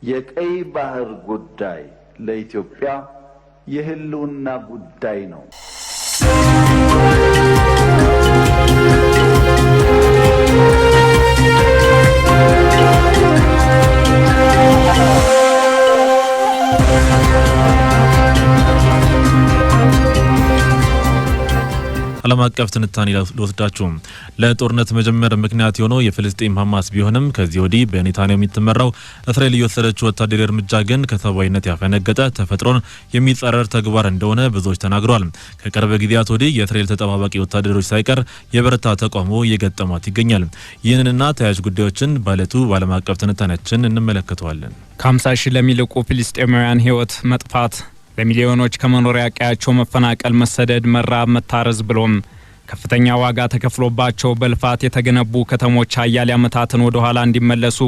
የቀይ ባህር ጉዳይ ለኢትዮጵያ የህልውና ጉዳይ ነው። ዓለም አቀፍ ትንታኔ ለወስዳችሁ ለጦርነት መጀመር ምክንያት የሆነው የፍልስጤም ሐማስ ቢሆንም ከዚህ ወዲህ በኔታንያሁ የሚተመራው እስራኤል የወሰደችው ወታደራዊ እርምጃ ግን ከሰብአዊነት ያፈነገጠ ተፈጥሮን የሚጻረር ተግባር እንደሆነ ብዙዎች ተናግረዋል። ከቅርብ ጊዜያት ወዲህ የእስራኤል ተጠባባቂ ወታደሮች ሳይቀር የበረታ ተቃውሞ እየገጠማት ይገኛል። ይህንንና ተያያዥ ጉዳዮችን ባለቱ በዓለም አቀፍ ትንታኔያችን እንመለከተዋለን። ከ50 ሺህ ለሚልቁ ፍልስጤማውያን ህይወት መጥፋት፣ ለሚሊዮኖች ከመኖሪያ ቀያቸው መፈናቀል፣ መሰደድ፣ መራብ፣ መታረዝ ብሎም ከፍተኛ ዋጋ ተከፍሎባቸው በልፋት የተገነቡ ከተሞች አያሌ ዓመታትን ወደ ኋላ እንዲመለሱ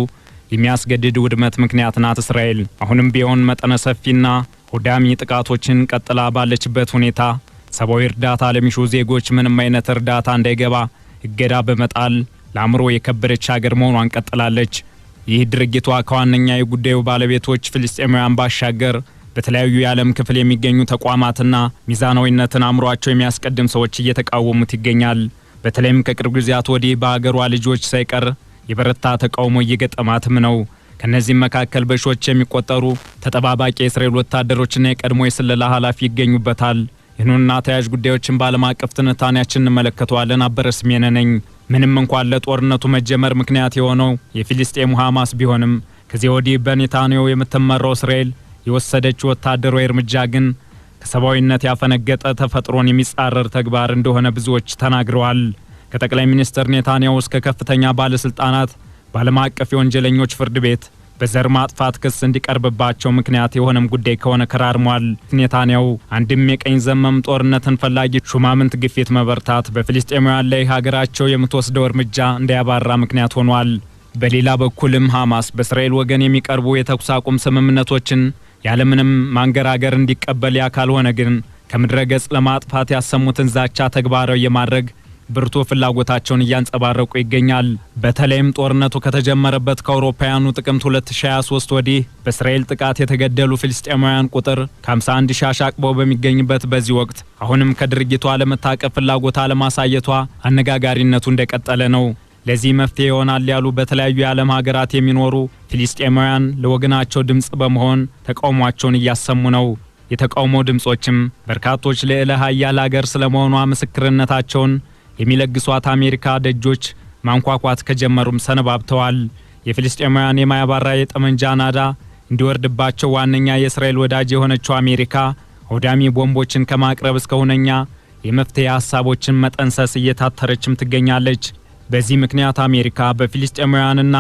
የሚያስገድድ ውድመት ምክንያት ናት እስራኤል። አሁንም ቢሆን መጠነ ሰፊና አውዳሚ ጥቃቶችን ቀጥላ ባለችበት ሁኔታ ሰብአዊ እርዳታ ለሚሹ ዜጎች ምንም አይነት እርዳታ እንዳይገባ እገዳ በመጣል ለአእምሮ የከበደች ሀገር መሆኗን ቀጥላለች። ይህ ድርጊቷ ከዋነኛ የጉዳዩ ባለቤቶች ፍልስጤማውያን ባሻገር በተለያዩ የዓለም ክፍል የሚገኙ ተቋማትና ሚዛናዊነትን አእምሯቸው የሚያስቀድም ሰዎች እየተቃወሙት ይገኛል። በተለይም ከቅርብ ጊዜያት ወዲህ በአገሯ ልጆች ሳይቀር የበረታ ተቃውሞ እየገጠማትም ነው። ከነዚህም መካከል በሺዎች የሚቆጠሩ ተጠባባቂ የእስራኤል ወታደሮችና የቀድሞ የስለላ ኃላፊ ይገኙበታል። ይህንና ተያያዥ ጉዳዮችን በዓለም አቀፍ ትንታኔያችን እንመለከተዋለን። አበረስሜነ ነኝ። ምንም እንኳን ለጦርነቱ መጀመር ምክንያት የሆነው የፊልስጤሙ ሐማስ ቢሆንም ከዚህ ወዲህ በኔታንያሁ የምትመራው እስራኤል የወሰደችው ወታደራዊ እርምጃ ግን ከሰብአዊነት ያፈነገጠ ተፈጥሮን የሚጻረር ተግባር እንደሆነ ብዙዎች ተናግረዋል። ከጠቅላይ ሚኒስትር ኔታንያሁ እስከ ከፍተኛ ባለስልጣናት በዓለም አቀፍ የወንጀለኞች ፍርድ ቤት በዘር ማጥፋት ክስ እንዲቀርብባቸው ምክንያት የሆነም ጉዳይ ከሆነ ከራርሟል። ኔታንያሁ አንድም የቀኝ ዘመም ጦርነትን ፈላጊ ሹማምንት ግፊት መበርታት በፍልስጤማውያን ላይ ሀገራቸው የምትወስደው እርምጃ እንዳያባራ ምክንያት ሆኗል። በሌላ በኩልም ሐማስ በእስራኤል ወገን የሚቀርቡ የተኩስ አቁም ስምምነቶችን ያለምንም ማንገራገር እንዲቀበል ያካል ሆነ ግን ከምድረ ገጽ ለማጥፋት ያሰሙትን ዛቻ ተግባራዊ የማድረግ ብርቱ ፍላጎታቸውን እያንጸባረቁ ይገኛል። በተለይም ጦርነቱ ከተጀመረበት ከአውሮፓውያኑ ጥቅምት 2023 ወዲህ በእስራኤል ጥቃት የተገደሉ ፍልስጤማውያን ቁጥር ከ51 ሺህ አሻቅቦ በሚገኝበት በዚህ ወቅት አሁንም ከድርጊቷ ለመታቀብ ፍላጎት አለማሳየቷ አነጋጋሪነቱ እንደቀጠለ ነው። ለዚህ መፍትሄ ይሆናል ያሉ በተለያዩ የዓለም ሀገራት የሚኖሩ ፍልስጤማውያን ለወገናቸው ድምጽ በመሆን ተቃውሟቸውን እያሰሙ ነው። የተቃውሞ ድምጾችም በርካቶች ልዕለ ኃያል ሀገር ስለመሆኗ ምስክርነታቸውን የሚለግሷት አሜሪካ ደጆች ማንኳኳት ከጀመሩም ሰነባብተዋል። የፍልስጤማውያን የማያባራ የጠመንጃ ናዳ እንዲወርድባቸው ዋነኛ የእስራኤል ወዳጅ የሆነችው አሜሪካ አውዳሚ ቦምቦችን ከማቅረብ እስከ ሁነኛ የመፍትሄ ሀሳቦችን መጠንሰስ እየታተረችም ትገኛለች። በዚህ ምክንያት አሜሪካ በፍልስጤማውያንና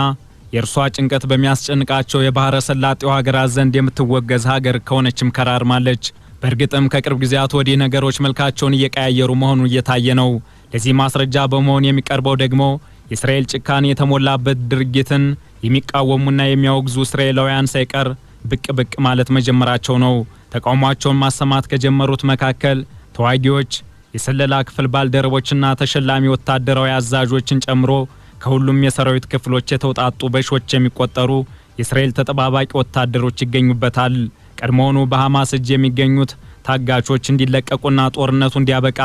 የእርሷ ጭንቀት በሚያስጨንቃቸው የባህረ ሰላጤው ሀገራት ዘንድ የምትወገዝ ሀገር ከሆነችም ከራርማለች። በእርግጥም ከቅርብ ጊዜያት ወዲህ ነገሮች መልካቸውን እየቀያየሩ መሆኑ እየታየ ነው። ለዚህ ማስረጃ በመሆን የሚቀርበው ደግሞ የእስራኤል ጭካኔ የተሞላበት ድርጊትን የሚቃወሙና የሚያወግዙ እስራኤላውያን ሳይቀር ብቅ ማለት መጀመራቸው ነው። ተቃውሟቸውን ማሰማት ከጀመሩት መካከል ተዋጊዎች፣ የስለላ ክፍል ባልደረቦችና ተሸላሚ ወታደራዊ አዛዦችን ጨምሮ ከሁሉም የሰራዊት ክፍሎች የተውጣጡ በሺዎች የሚቆጠሩ የእስራኤል ተጠባባቂ ወታደሮች ይገኙበታል። ቀድሞውኑ በሐማስ እጅ የሚገኙት ታጋቾች እንዲለቀቁና ጦርነቱ እንዲያበቃ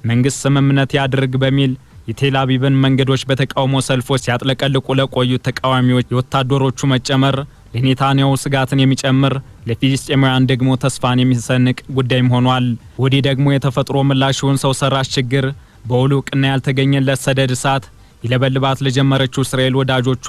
መንግስት ስምምነት ያድርግ በሚል የቴል አቪቭን መንገዶች በተቃውሞ ሰልፎች ሲያጥለቀልቁ ለቆዩት ተቃዋሚዎች የወታደሮቹ መጨመር ለኔታንያሁ ስጋትን የሚጨምር ለፊልስጤማውያን ደግሞ ተስፋን የሚሰንቅ ጉዳይም ሆኗል። ወዲህ ደግሞ የተፈጥሮ ምላሽውን ሰው ሰራሽ ችግር በውሉ ቅና ያልተገኘለት ሰደድ እሳት ይለበልባት ለጀመረችው እስራኤል ወዳጆቿ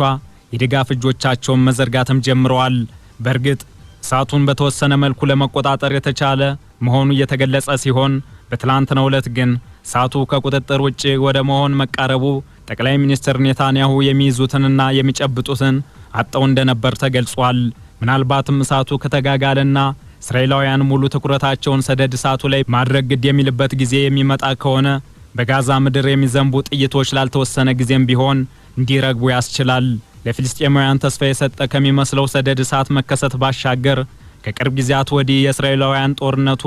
የድጋፍ እጆቻቸውን መዘርጋትም ጀምረዋል። በእርግጥ እሳቱን በተወሰነ መልኩ ለመቆጣጠር የተቻለ መሆኑ እየተገለጸ ሲሆን በትላንትናው ዕለት ግን እሳቱ ከቁጥጥር ውጪ ወደ መሆን መቃረቡ ጠቅላይ ሚኒስትር ኔታንያሁ የሚይዙትንና የሚጨብጡትን አጣው እንደነበር ተገልጿል። ምናልባትም እሳቱ ከተጋጋለና እስራኤላውያን ሙሉ ትኩረታቸውን ሰደድ እሳቱ ላይ ማድረግ ግድ የሚልበት ጊዜ የሚመጣ ከሆነ በጋዛ ምድር የሚዘንቡ ጥይቶች ላልተወሰነ ጊዜም ቢሆን እንዲረግቡ ያስችላል። ለፍልስጤማውያን ተስፋ የሰጠ ከሚመስለው ሰደድ እሳት መከሰት ባሻገር ከቅርብ ጊዜያት ወዲህ የእስራኤላውያን ጦርነቱ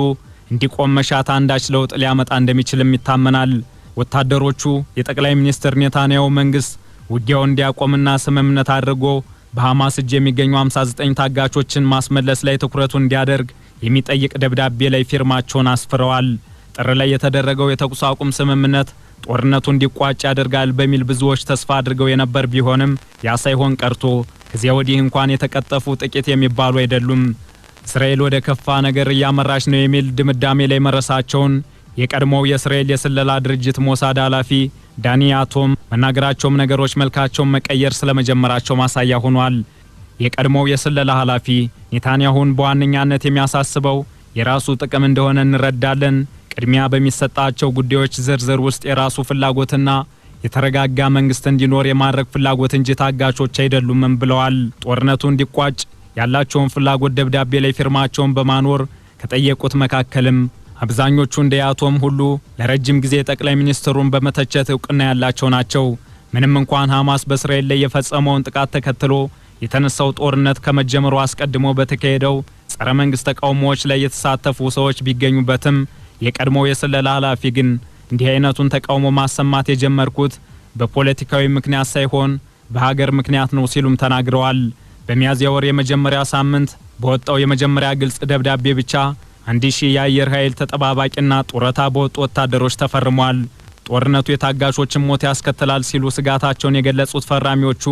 እንዲቆም መሻት አንዳች ለውጥ ሊያመጣ እንደሚችልም ይታመናል። ወታደሮቹ የጠቅላይ ሚኒስትር ኔታንያሁ መንግስት ውጊያውን እንዲያቆምና ስምምነት አድርጎ በሐማስ እጅ የሚገኙ 59 ታጋቾችን ማስመለስ ላይ ትኩረቱን እንዲያደርግ የሚጠይቅ ደብዳቤ ላይ ፊርማቸውን አስፍረዋል። ጥር ላይ የተደረገው የተኩስ አቁም ስምምነት ጦርነቱ እንዲቋጭ ያደርጋል በሚል ብዙዎች ተስፋ አድርገው የነበር ቢሆንም ያ ሳይሆን ቀርቶ ከዚያ ወዲህ እንኳን የተቀጠፉ ጥቂት የሚባሉ አይደሉም። እስራኤል ወደ ከፋ ነገር እያመራች ነው የሚል ድምዳሜ ላይ መረሳቸውን የቀድሞው የእስራኤል የስለላ ድርጅት ሞሳድ ኃላፊ ዳኒ አቶም መናገራቸውም ነገሮች መልካቸውን መቀየር ስለመጀመራቸው ማሳያ ሆኗል። የቀድሞው የስለላ ኃላፊ ኔታንያሁን በዋነኛነት የሚያሳስበው የራሱ ጥቅም እንደሆነ እንረዳለን፣ ቅድሚያ በሚሰጣቸው ጉዳዮች ዝርዝር ውስጥ የራሱ ፍላጎትና የተረጋጋ መንግስት እንዲኖር የማድረግ ፍላጎት እንጂ ታጋቾች አይደሉም ብለዋል። ጦርነቱ እንዲቋጭ ያላቸውን ፍላጎት ደብዳቤ ላይ ፊርማቸውን በማኖር ከጠየቁት መካከልም አብዛኞቹ እንደ አቶም ሁሉ ለረጅም ጊዜ ጠቅላይ ሚኒስትሩን በመተቸት እውቅና ያላቸው ናቸው። ምንም እንኳን ሐማስ በእስራኤል ላይ የፈጸመውን ጥቃት ተከትሎ የተነሳው ጦርነት ከመጀመሩ አስቀድሞ በተካሄደው ጸረ መንግስት ተቃውሞዎች ላይ የተሳተፉ ሰዎች ቢገኙበትም የቀድሞው የስለላ ኃላፊ ግን እንዲህ አይነቱን ተቃውሞ ማሰማት የጀመርኩት በፖለቲካዊ ምክንያት ሳይሆን በሀገር ምክንያት ነው ሲሉም ተናግረዋል። በሚያዝያ ወር የመጀመሪያ ሳምንት በወጣው የመጀመሪያ ግልጽ ደብዳቤ ብቻ 1000 የአየር ኃይል ተጠባባቂና ጡረታ በወጡ ወታደሮች ተፈርሟል። ጦርነቱ የታጋቾችን ሞት ያስከትላል ሲሉ ስጋታቸውን የገለጹት ፈራሚዎቹ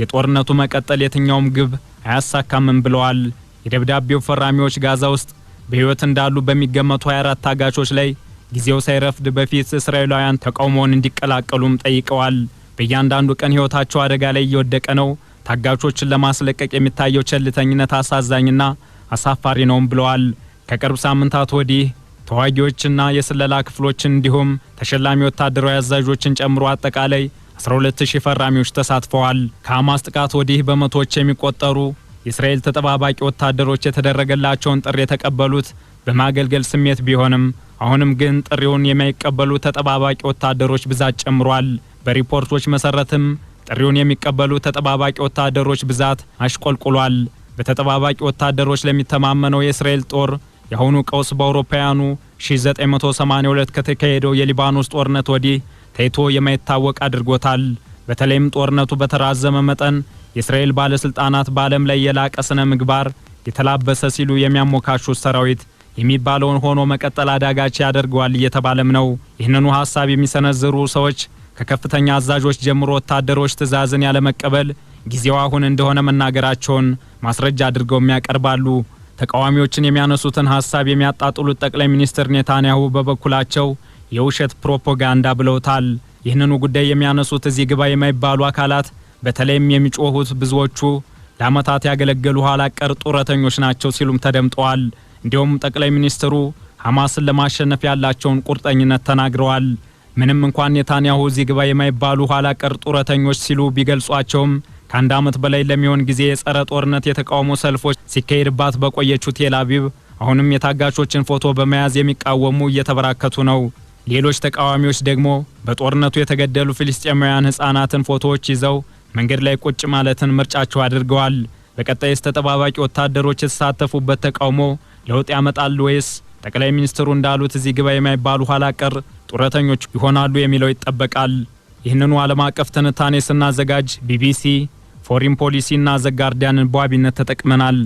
የጦርነቱ መቀጠል የትኛውም ግብ አያሳካምም ብለዋል። የደብዳቤው ፈራሚዎች ጋዛ ውስጥ በህይወት እንዳሉ በሚገመቱ 24 ታጋቾች ላይ ጊዜው ሳይረፍድ በፊት እስራኤላውያን ተቃውሞውን እንዲቀላቀሉም ጠይቀዋል። በእያንዳንዱ ቀን ህይወታቸው አደጋ ላይ እየወደቀ ነው። ታጋቾችን ለማስለቀቅ የሚታየው ቸልተኝነት አሳዛኝና አሳፋሪ ነውም ብለዋል። ከቅርብ ሳምንታት ወዲህ ተዋጊዎችና የስለላ ክፍሎችን እንዲሁም ተሸላሚ ወታደራዊ አዛዦችን ጨምሮ አጠቃላይ 12000 ፈራሚዎች ተሳትፈዋል። ከሐማስ ጥቃት ወዲህ በመቶዎች የሚቆጠሩ የእስራኤል ተጠባባቂ ወታደሮች የተደረገላቸውን ጥሪ የተቀበሉት በማገልገል ስሜት ቢሆንም አሁንም ግን ጥሪውን የማይቀበሉ ተጠባባቂ ወታደሮች ብዛት ጨምሯል። በሪፖርቶች መሰረትም ጥሪውን የሚቀበሉ ተጠባባቂ ወታደሮች ብዛት አሽቆልቁሏል። በተጠባባቂ ወታደሮች ለሚተማመነው የእስራኤል ጦር የአሁኑ ቀውስ በአውሮፓውያኑ 1982 ከተካሄደው የሊባኖስ ጦርነት ወዲህ ታይቶ የማይታወቅ አድርጎታል። በተለይም ጦርነቱ በተራዘመ መጠን የእስራኤል ባለስልጣናት በዓለም ላይ የላቀ ስነ ምግባር የተላበሰ ሲሉ የሚያሞካሹት ሰራዊት የሚባለውን ሆኖ መቀጠል አዳጋች ያደርገዋል እየተባለም ነው። ይህንኑ ሐሳብ የሚሰነዝሩ ሰዎች ከከፍተኛ አዛዦች ጀምሮ ወታደሮች ትዕዛዝን ያለመቀበል ጊዜው አሁን እንደሆነ መናገራቸውን ማስረጃ አድርገው የሚያቀርባሉ። ተቃዋሚዎችን የሚያነሱትን ሐሳብ የሚያጣጥሉት ጠቅላይ ሚኒስትር ኔታንያሁ በበኩላቸው የውሸት ፕሮፓጋንዳ ብለውታል። ይህንኑ ጉዳይ የሚያነሱት እዚህ ግባ የማይባሉ አካላት በተለይም የሚጮሁት ብዙዎቹ ለዓመታት ያገለገሉ ኋላ ቀር ጡረተኞች ናቸው ሲሉም ተደምጠዋል። እንዲሁም ጠቅላይ ሚኒስትሩ ሐማስን ለማሸነፍ ያላቸውን ቁርጠኝነት ተናግረዋል። ምንም እንኳን ኔታንያሁ እዚህ ግባ የማይባሉ ኋላ ቀር ጡረተኞች ሲሉ ቢገልጿቸውም ከአንድ ዓመት በላይ ለሚሆን ጊዜ የጸረ ጦርነት የተቃውሞ ሰልፎች ሲካሄድባት በቆየችው ቴል አቪቭ አሁንም የታጋቾችን ፎቶ በመያዝ የሚቃወሙ እየተበራከቱ ነው። ሌሎች ተቃዋሚዎች ደግሞ በጦርነቱ የተገደሉ ፍልስጤማውያን ሕፃናትን ፎቶዎች ይዘው መንገድ ላይ ቁጭ ማለትን ምርጫቸው አድርገዋል። በቀጣይስ ተጠባባቂ ወታደሮች የተሳተፉበት ተቃውሞ ለውጥ ያመጣል ወይስ ጠቅላይ ሚኒስትሩ እንዳሉት እዚህ ግባ የማይባሉ ኋላ ቀር ጡረተኞች ይሆናሉ የሚለው ይጠበቃል። ይህንኑ ዓለም አቀፍ ትንታኔ ስናዘጋጅ ቢቢሲ፣ ፎሪን ፖሊሲ እና ዘ ጋርዲያንን በዋቢነት ተጠቅመናል።